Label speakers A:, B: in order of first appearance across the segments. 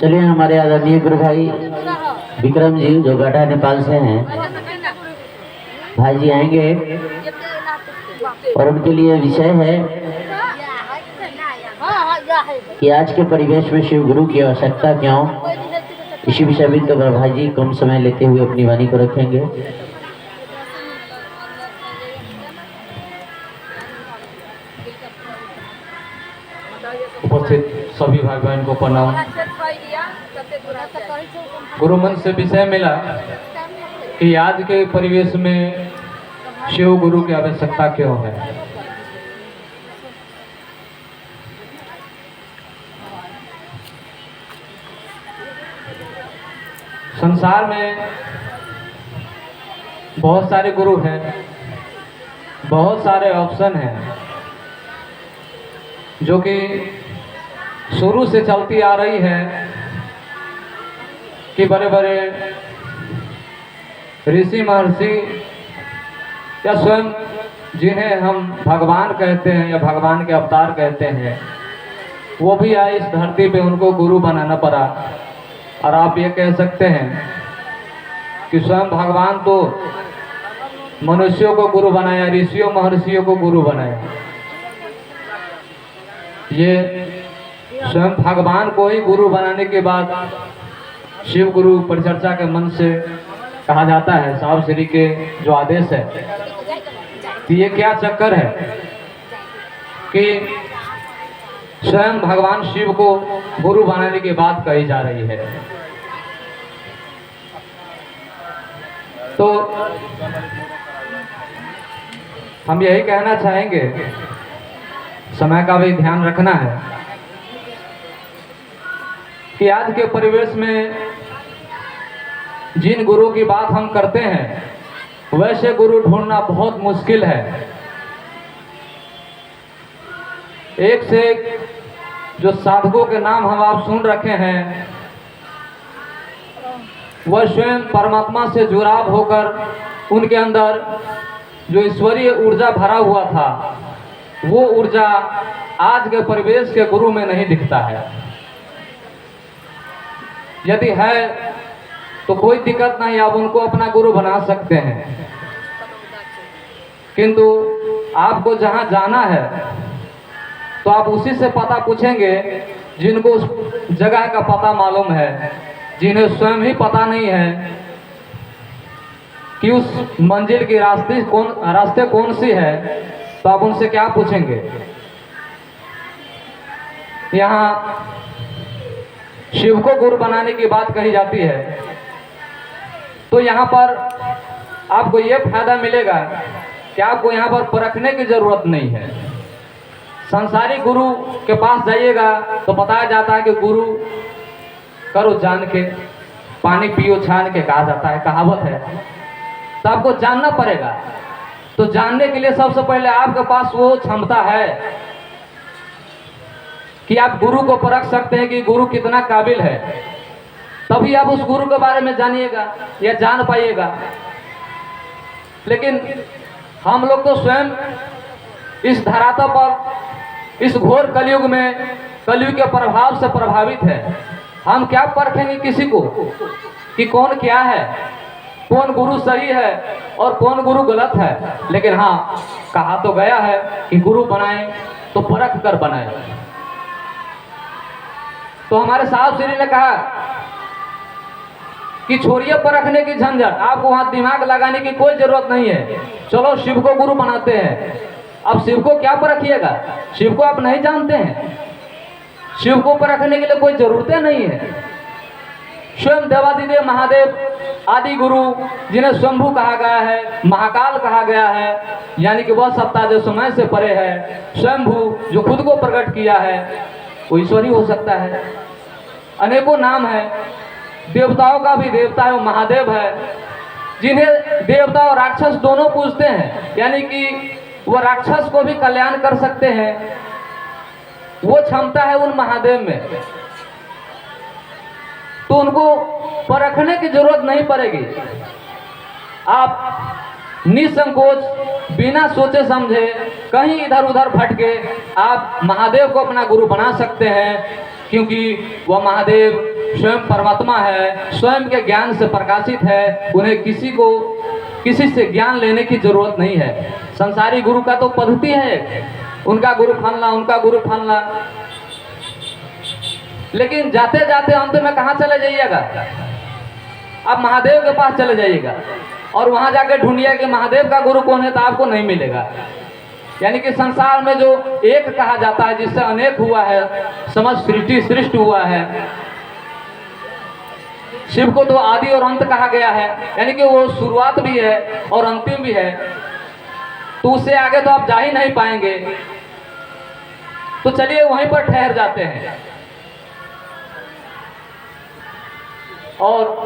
A: चलिए हमारे आदरणीय गुरु भाई विक्रम जी जो गढ़ा नेपाल से हैं, भाई जी आएंगे और उनके लिए विषय है कि आज के परिवेश में शिव गुरु की आवश्यकता क्यों। इसी विषय में तो भाई जी कम समय लेते हुए अपनी वाणी को रखेंगे।
B: उपस्थित सभी भाई बहन को प्रणाम। गुरु मन से विषय मिला कि आज के परिवेश में शिव गुरु की आवश्यकता क्यों है। संसार में बहुत सारे गुरु हैं, बहुत सारे ऑप्शन हैं जो कि शुरू से चलती आ रही है कि बड़े बड़े ऋषि महर्षि या स्वयं जिन्हें हम भगवान कहते हैं या भगवान के अवतार कहते हैं, वो भी आए इस धरती पे, उनको गुरु बनाना पड़ा। और आप ये कह सकते हैं कि स्वयं भगवान तो मनुष्यों को गुरु बनाया, ऋषियों महर्षियों को गुरु बनाया। ये स्वयं भगवान को ही गुरु बनाने के बाद शिव गुरु परिचर्चा के मन से कहा जाता है, साहब श्री के जो आदेश है। तो ये क्या चक्कर है कि स्वयं भगवान शिव को गुरु बनाने की बात कही जा रही है। तो हम यही कहना चाहेंगे, समय का भी ध्यान रखना है कि आज के परिवेश में जिन गुरु की बात हम करते हैं वैसे गुरु ढूंढना बहुत मुश्किल है। एक से एक जो साधकों के नाम हम आप सुन रखे हैं, वह स्वयं परमात्मा से जुड़ाव होकर उनके अंदर जो ईश्वरीय ऊर्जा भरा हुआ था, वो ऊर्जा आज के परिवेश के गुरु में नहीं दिखता है। यदि है तो कोई दिक्कत नहीं, आप उनको अपना गुरु बना सकते हैं। किंतु आपको जहां जाना है तो आप उसी से पता पूछेंगे जिनको उस जगह का पता मालूम है, जिन्हें स्वयं ही पता नहीं है कि उस मंजिल की रास्ते कौन सी है, तो आप उनसे क्या पूछेंगे। यहाँ शिव को गुरु बनाने की बात कही जाती है, तो यहाँ पर आपको ये फायदा मिलेगा कि आपको यहाँ पर परखने की जरूरत नहीं है। संसारिक गुरु के पास जाइएगा तो बताया जाता है कि गुरु करो जान के, पानी पियो छान के, कहा जाता है, कहावत है। तो आपको जानना पड़ेगा। तो जानने के लिए सबसे पहले आपके पास वो क्षमता है कि आप गुरु को परख सकते हैं कि गुरु कितना काबिल है। तभी आप उस गुरु के बारे में जानिएगा या जान पाइएगा। लेकिन हम लोग तो स्वयं इस धरातल पर इस घोर कलयुग में कलयुग के प्रभाव से प्रभावित है। हम क्या परखेंगे किसी को कि कौन क्या है, कौन गुरु सही है और कौन गुरु गलत है। लेकिन हाँ, कहा तो गया है कि गुरु बनाए तो परख कर बनाए। तो हमारे साहब श्री ने कहा कि छोड़िए परखने की झंझट, आपको वहां दिमाग लगाने की कोई जरूरत नहीं है। चलो शिव को गुरु बनाते हैं। अब शिव को क्या परखिएगा, शिव को आप नहीं जानते हैं। शिव को परखने के लिए कोई जरूरतें नहीं है। स्वयं देवादिदेव महादेव आदि गुरु जिन्हें स्वयंभू कहा गया है, महाकाल कहा गया है, यानी कि वह सत्ता जो समय से परे है, स्वयंभू जो खुद को प्रकट किया है, वो ईश्वर ही हो सकता है। अनेकों नाम है। देवताओं का भी देवता है, वो महादेव है, जिन्हें देवता और राक्षस दोनों पूजते हैं, यानी कि वो राक्षस को भी कल्याण कर सकते हैं। वो क्षमता है उन महादेव में, तो उनको परखने की जरूरत नहीं पड़ेगी। आप निसंकोच बिना सोचे समझे कहीं इधर उधर भटके आप महादेव को अपना गुरु बना सकते हैं, क्योंकि वह महादेव स्वयं परमात्मा है, स्वयं के ज्ञान से प्रकाशित है, उन्हें किसी से ज्ञान लेने की जरूरत नहीं है। संसारी गुरु का तो पद्धति है, उनका गुरु फलना, उनका गुरु फलना, लेकिन जाते जाते अंत में कहाँ चले जाइएगा? आप महादेव के पास चले जाइएगा और वहां जाकर ढूंढिए कि महादेव का गुरु कौन है, तो आपको नहीं मिलेगा। यानी कि संसार में जो एक कहा जाता है, जिससे अनेक हुआ है, समस्त सृष्टि सृष्टि हुआ है, शिव को तो आदि और अंत कहा गया है, यानी कि वो शुरुआत भी है और अंतिम भी है, तो उससे आगे तो आप जा ही नहीं पाएंगे। तो चलिए वहीं पर ठहर जाते हैं और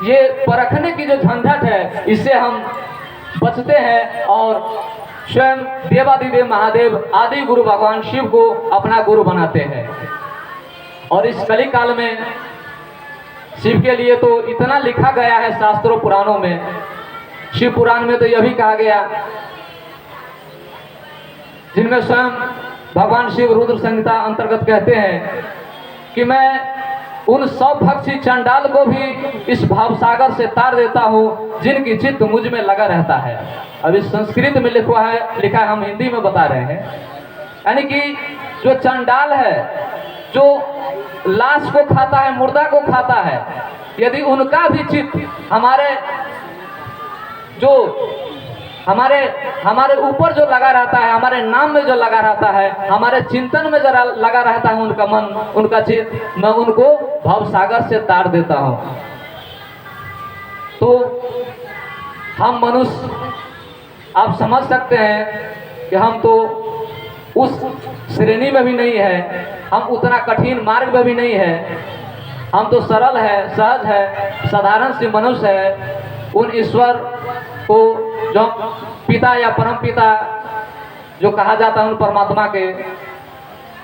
B: ये परखने की जो झंझट है, इससे हम बचते हैं और स्वयं देवादिदेव महादेव आदि गुरु भगवान शिव को अपना गुरु बनाते हैं। और इस कली काल में शिव के लिए तो इतना लिखा गया है शास्त्रों पुराणों में। शिव पुराण में तो यह भी कहा गया, जिनमें स्वयं भगवान शिव रुद्र संहिता अंतर्गत कहते हैं कि मैं उन 100 भक्षी चंडाल को भी इस भावसागर से तार देता हूँ जिनकी चित्त मुझ में लगा रहता है। अब इस संस्कृत में लिखा है, हम हिंदी में बता रहे हैं। यानी कि जो चंडाल है, जो लाश को खाता है, मुर्दा को खाता है, यदि उनका भी चित्त हमारे ऊपर जो लगा रहता है, हमारे नाम में जो लगा रहता है, हमारे चिंतन में जरा लगा रहता है उनका मन, उनका चित्त, मैं उनको भवसागर से तार देता हूँ। तो हम मनुष्य, आप समझ सकते हैं कि हम तो उस श्रेणी में भी नहीं है, हम उतना कठिन मार्ग में भी नहीं है, हम तो सरल है, सहज है, साधारण सी मनुष्य है। उन ईश्वर को जो पिता या परम पिता जो कहा जाता है, उन परमात्मा के,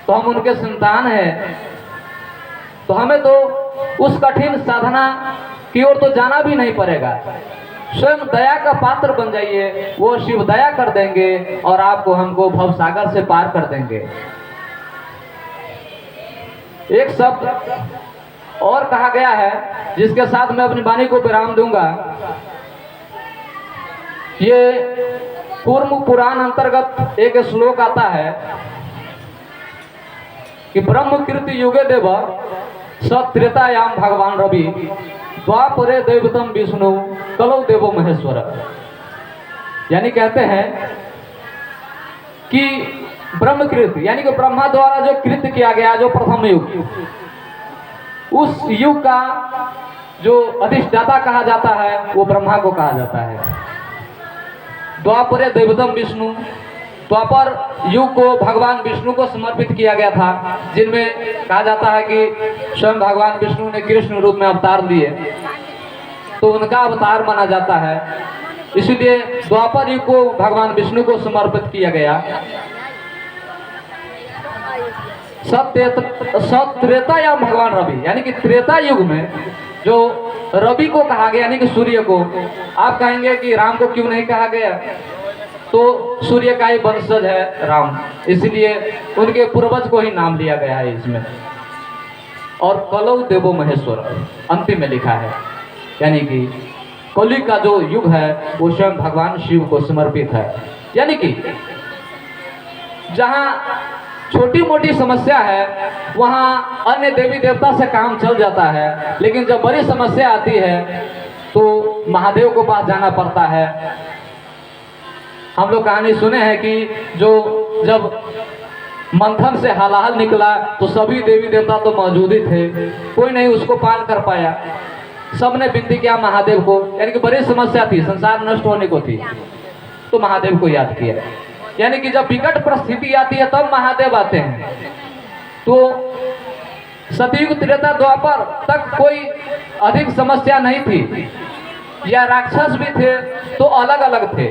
B: तो हम उनके संतान हैं। तो हमें तो उस कठिन साधना की ओर तो जाना भी नहीं पड़ेगा। स्वयं दया का पात्र बन जाइए, वो शिव दया कर देंगे और आपको हमको भवसागर से पार कर देंगे। एक शब्द और कहा गया है, जिसके साथ मैं अपनी वाणी को विराम दूंगा। ये कूर्म पुराण अंतर्गत एक श्लोक आता है कि ब्रह्म कीर्ति युगे देव सत्रेतायाम भगवान रवि द्वापरे दैवतम विष्णु कलौ देवो महेश्वर। यानी कहते हैं कि ब्रह्मकृत, यानी कि ब्रह्मा द्वारा जो कृत्य किया गया, जो प्रथम युग, उस युग का जो अधिष्ठाता कहा जाता है, वो ब्रह्मा को कहा जाता है। द्वापरे दैवतम विष्णु, द्वापर युग को भगवान विष्णु को समर्पित किया गया था, जिनमें कहा जाता है कि स्वयं भगवान विष्णु ने कृष्ण रूप में अवतार लिए, तो उनका अवतार माना जाता है। इसलिए द्वापर युग को भगवान विष्णु को समर्पित किया गया। त्रेता या भगवान रवि, यानी कि त्रेता युग में जो रवि को कहा गया, यानी कि सूर्य को। आप कहेंगे कि राम को क्यों नहीं कहा गया? तो सूर्य का ही वंशज है राम, इसलिए उनके पूर्वज को ही नाम लिया गया है इसमें। और कलौ देवो महेश्वर अंतिम में लिखा है, यानी कि कलि का जो युग है वो स्वयं भगवान शिव को समर्पित है। यानी कि जहाँ छोटी मोटी समस्या है वहाँ अन्य देवी देवता से काम चल जाता है, लेकिन जब बड़ी समस्या आती है तो महादेव को पास जाना पड़ता है। हम लोग कहानी सुने हैं कि जब मंथन से हलाहल निकला तो सभी देवी देवता तो मौजूद ही थे, कोई नहीं उसको पार कर पाया। सबने विनती किया महादेव को, यानी कि बड़ी समस्या थी, संसार नष्ट होने को थी, तो महादेव को याद किया। यानी कि जब विकट परिस्थिति आती है तब महादेव आते हैं। तो सतयुग त्रेता द्वापर तक कोई अधिक समस्या नहीं थी, या राक्षस भी थे तो अलग अलग थे।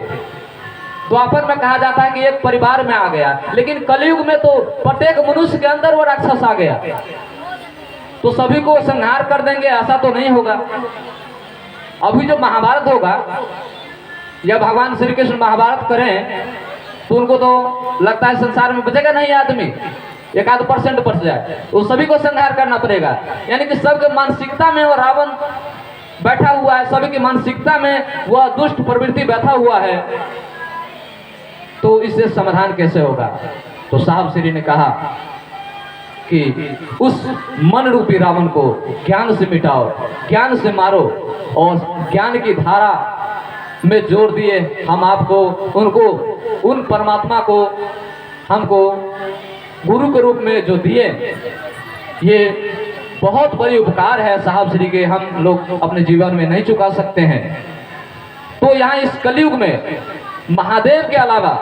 B: द्वापर में कहा जाता है कि एक परिवार में आ गया, लेकिन कलयुग में तो प्रत्येक मनुष्य के अंदर वो राक्षस आ गया, तो सभी को संहार कर देंगे ऐसा तो नहीं होगा। अभी जो महाभारत होगा या भगवान श्री कृष्ण महाभारत करें तो उनको तो लगता है संसार में बचेगा नहीं आदमी, 1% बच जाए, तो सभी को संहार करना पड़ेगा। यानी कि सबके मानसिकता में वो रावण बैठा हुआ है, सभी की मानसिकता में वह दुष्ट प्रवृत्ति बैठा हुआ है, तो इससे समाधान कैसे होगा? तो साहब श्री ने कहा कि उस मन रूपी रावण को ज्ञान से मिटाओ, ज्ञान से मारो, और ज्ञान की धारा में जोर दिए हम आपको, उनको, उन परमात्मा को हमको गुरु के रूप में जो दिए, ये बहुत बड़ी उपकार है साहब श्री के, हम लोग अपने जीवन में नहीं चुका सकते हैं। तो यहाँ इस कलयुग में महादेव के अलावा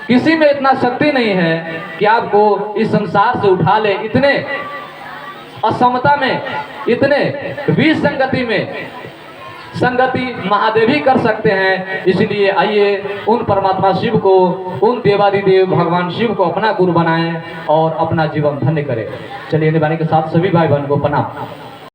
B: किसी में इतना शक्ति नहीं है कि आपको इस संसार से उठा ले। इतने असमता में, इतने विष संगति में संगति महादेव ही कर सकते हैं। इसलिए आइए उन परमात्मा शिव को, उन देवादिदेव भगवान शिव को अपना गुरु बनाएं और अपना जीवन धन्य करें। चलिए निभाने के साथ सभी भाई बहन को प्रणाम।